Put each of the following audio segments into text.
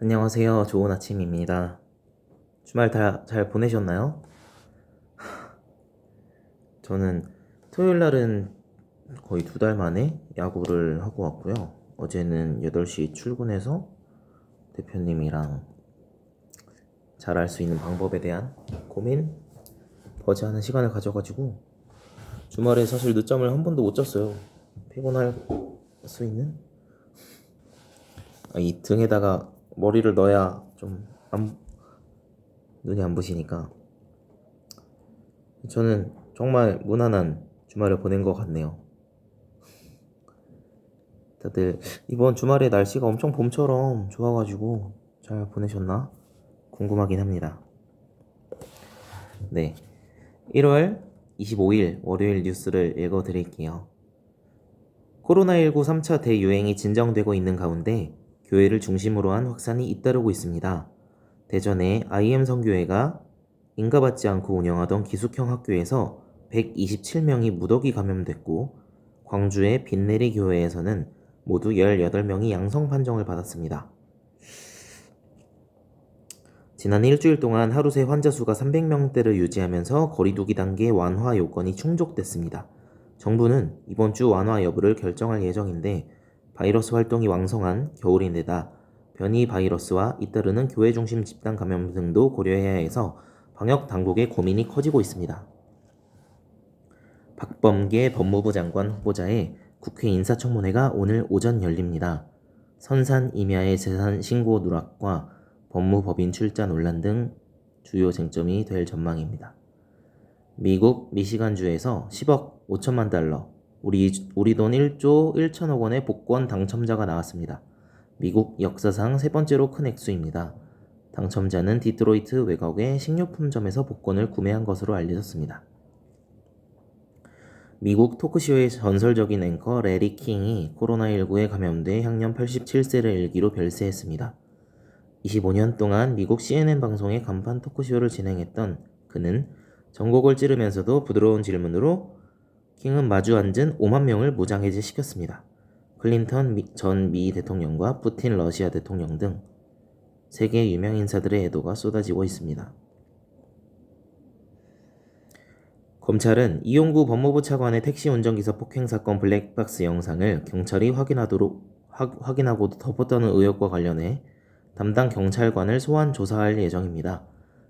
안녕하세요. 좋은 아침입니다. 주말 다 잘 보내셨나요? 저는 토요일 날은 거의 2달 만에 야구를 하고 왔고요. 어제는 8시 출근해서 대표님이랑 잘 알 수 있는 방법에 대한 고민, 버즈하는 시간을 가져가지고 주말에 사실 늦잠을 한 번도 못 잤어요. 피곤할 수 있는? 이 등에다가 머리를 넣어야 좀 눈이 안 부시니까 저는 정말 무난한 주말을 보낸 것 같네요. 다들 이번 주말에 날씨가 엄청 봄처럼 좋아가지고 잘 보내셨나? 궁금하긴 합니다. 네. 1월 25일 월요일 뉴스를 읽어드릴게요. 코로나19 3차 대유행이 진정되고 있는 가운데 교회를 중심으로 한 확산이 잇따르고 있습니다. 대전의 IM 성교회가 인가받지 않고 운영하던 기숙형 학교에서 127명이 무더기 감염됐고, 광주의 빈내리 교회에서는 모두 18명이 양성 판정을 받았습니다. 지난 일주일 동안 하루 새 환자 수가 300명대를 유지하면서 거리두기 단계 완화 요건이 충족됐습니다. 정부는 이번 주 완화 여부를 결정할 예정인데, 바이러스 활동이 왕성한 겨울인데다 변이 바이러스와 잇따르는 교회 중심 집단 감염 등도 고려해야 해서 방역 당국의 고민이 커지고 있습니다. 박범계 법무부 장관 후보자의 국회 인사청문회가 오늘 오전 열립니다. 선산 임야의 재산 신고 누락과 법무법인 출자 논란 등 주요 쟁점이 될 전망입니다. 미국 미시간주에서 10억 5천만 달러, 우리 돈 1조 1천억 원의 복권 당첨자가 나왔습니다. 미국 역사상 세 번째로 큰 액수입니다. 당첨자는 디트로이트 외곽의 식료품점에서 복권을 구매한 것으로 알려졌습니다. 미국 토크쇼의 전설적인 앵커 레리 킹이 코로나19에 감염돼 향년 87세를 일기로 별세했습니다. 25년 동안 미국 CNN 방송의 간판 토크쇼를 진행했던 그는 전곡을 찌르면서도 부드러운 질문으로 킹은 마주 앉은 5만 명을 무장해제시켰습니다. 클린턴 전 미 대통령과 푸틴 러시아 대통령 등 세계 유명 인사들의 애도가 쏟아지고 있습니다. 검찰은 이용구 법무부 차관의 택시 운전기사 폭행 사건 블랙박스 영상을 경찰이 확인하고도 덮었다는 의혹과 관련해 담당 경찰관을 소환 조사할 예정입니다.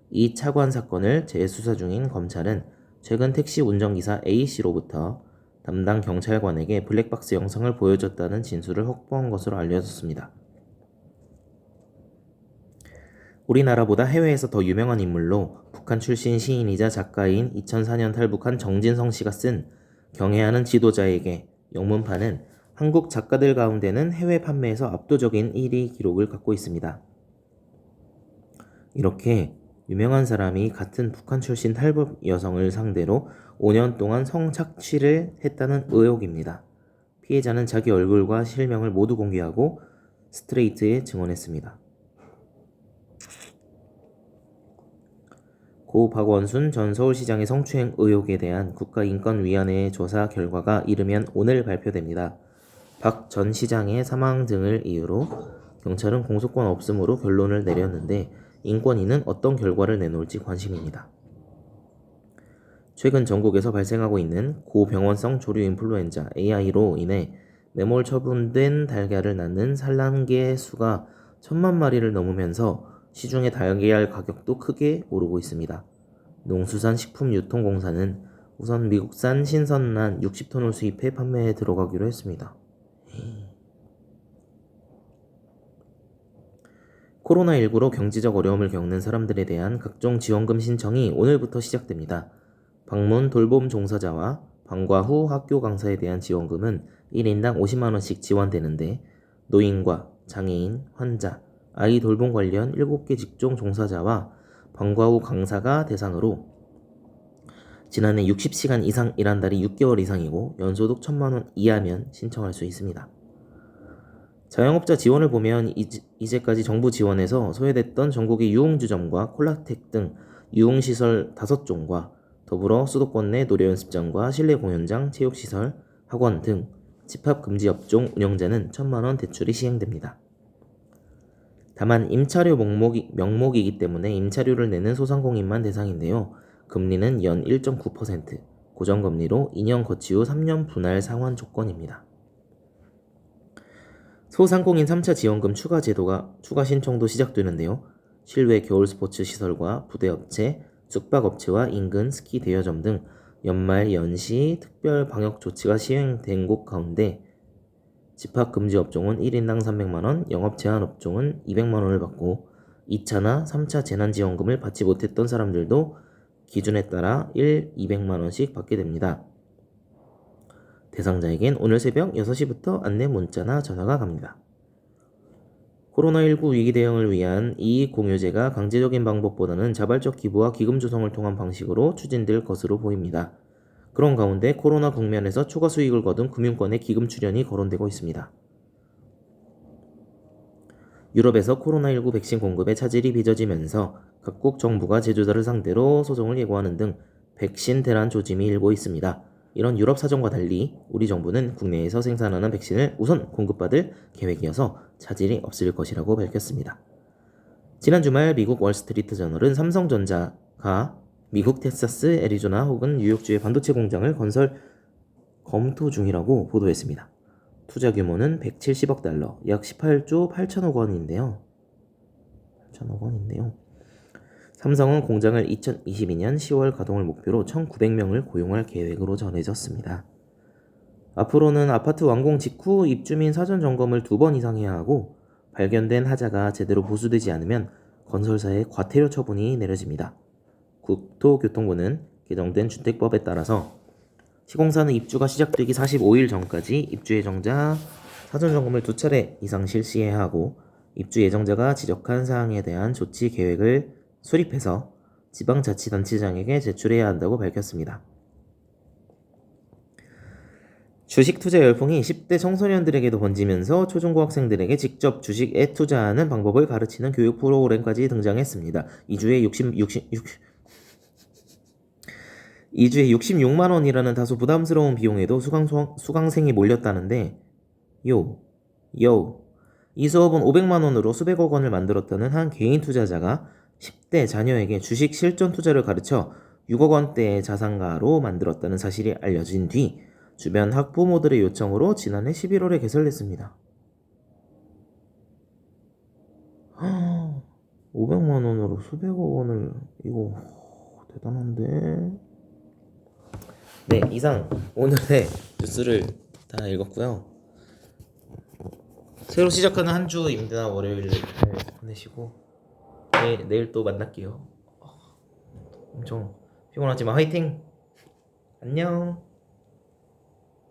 이 차관 사건을 재수사 중인 검찰은 최근 택시 운전기사 A씨로부터 담당 경찰관에게 블랙박스 영상을 보여줬다는 진술을 확보한 것으로 알려졌습니다. 우리나라보다 해외에서 더 유명한 인물로 북한 출신 시인이자 작가인 2004년 탈북한 정진성 씨가 쓴 경애하는 지도자에게 영문판은 한국 작가들 가운데는 해외 판매에서 압도적인 1위 기록을 갖고 있습니다. 이렇게 유명한 사람이 같은 북한 출신 탈북 여성을 상대로 5년 동안 성착취를 했다는 의혹입니다. 피해자는 자기 얼굴과 실명을 모두 공개하고 스트레이트에 증언했습니다. 고 박원순 전 서울시장의 성추행 의혹에 대한 국가인권위원회의 조사 결과가 이르면 오늘 발표됩니다. 박 전 시장의 사망 등을 이유로 경찰은 공소권 없음으로 결론을 내렸는데 인권위는 어떤 결과를 내놓을지 관심입니다. 최근 전국에서 발생하고 있는 고병원성 조류 인플루엔자 AI로 인해 매몰 처분된 달걀을 낳는 산란개 수가 1,000만 마리를 넘으면서 시중의 달걀 가격도 크게 오르고 있습니다. 농수산식품유통공사는 우선 미국산 신선란 60톤을 수입해 판매에 들어가기로 했습니다. 코로나19로 경제적 어려움을 겪는 사람들에 대한 각종 지원금 신청이 오늘부터 시작됩니다. 방문 돌봄 종사자와 방과 후 학교 강사에 대한 지원금은 1인당 50만원씩 지원되는데 노인과 장애인, 환자, 아이 돌봄 관련 7개 직종 종사자와 방과 후 강사가 대상으로 지난해 60시간 이상 일한 달이 6개월 이상이고 연소득 1,000만원 이하면 신청할 수 있습니다. 자영업자 지원을 보면 이제까지 정부 지원에서 소외됐던 전국의 유흥주점과 콜라텍 등 유흥시설 5종과 더불어 수도권 내 노래연습장과 실내 공연장, 체육시설, 학원 등 집합금지업종 운영자는 1,000만원 대출이 시행됩니다. 다만 임차료 명목이기 때문에 임차료를 내는 소상공인만 대상인데요. 금리는 연 1.9%, 고정금리로 2년 거치 후 3년 분할 상환 조건입니다. 소상공인 3차 지원금 추가 신청도 시작되는데요. 실외 겨울 스포츠 시설과 부대업체, 숙박업체와 인근 스키 대여점 등 연말 연시 특별 방역 조치가 시행된 곳 가운데 집합금지 업종은 1인당 300만원, 영업 제한 업종은 200만원을 받고 2차나 3차 재난지원금을 받지 못했던 사람들도 기준에 따라 200만원씩 받게 됩니다. 대상자에겐 오늘 새벽 6시부터 안내 문자나 전화가 갑니다. 코로나19 위기 대응을 위한 이익공유제가 강제적인 방법보다는 자발적 기부와 기금 조성을 통한 방식으로 추진될 것으로 보입니다. 그런 가운데 코로나 국면에서 초과 수익을 거둔 금융권의 기금 출연이 거론되고 있습니다. 유럽에서 코로나19 백신 공급에 차질이 빚어지면서 각국 정부가 제조자를 상대로 소송을 예고하는 등 백신 대란 조짐이 일고 있습니다. 이런 유럽 사정과 달리 우리 정부는 국내에서 생산하는 백신을 우선 공급받을 계획이어서 차질이 없을 것이라고 밝혔습니다. 지난 주말 미국 월스트리트 저널은 삼성전자가 미국 텍사스, 애리조나 혹은 뉴욕주의 반도체 공장을 검토 중이라고 보도했습니다. 투자 규모는 170억 달러, 약 18조 8천억 원인데요. 삼성은 공장을 2022년 10월 가동을 목표로 1,900명을 고용할 계획으로 전해졌습니다. 앞으로는 아파트 완공 직후 입주민 사전 점검을 2번 이상 해야 하고 발견된 하자가 제대로 보수되지 않으면 건설사의 과태료 처분이 내려집니다. 국토교통부는 개정된 주택법에 따라서 시공사는 입주가 시작되기 45일 전까지 입주 예정자 사전 점검을 2차례 이상 실시해야 하고 입주 예정자가 지적한 사항에 대한 조치 계획을 수립해서 지방자치단체장에게 제출해야 한다고 밝혔습니다. 주식 투자 열풍이 10대 청소년들에게도 번지면서 초중고학생들에게 직접 주식에 투자하는 방법을 가르치는 교육 프로그램까지 등장했습니다. 2주에 66만 원이라는 다소 부담스러운 비용에도 수강생이 몰렸다는데 이 수업은 500만 원으로 수백억 원을 만들었다는 한 개인 투자자가 10대 자녀에게 주식 실전 투자를 가르쳐 6억 원대의 자산가로 만들었다는 사실이 알려진 뒤 주변 학부모들의 요청으로 지난해 11월에 개설됐습니다. 500만 원으로 수백억 원을 이거 대단한데. 네, 이상 오늘의 뉴스를 다 읽었고요. 새로 시작하는 한 주입니다. 월요일 잘 보내시고 내일 또 만날게요. 엄청 피곤하지만 화이팅! 안녕.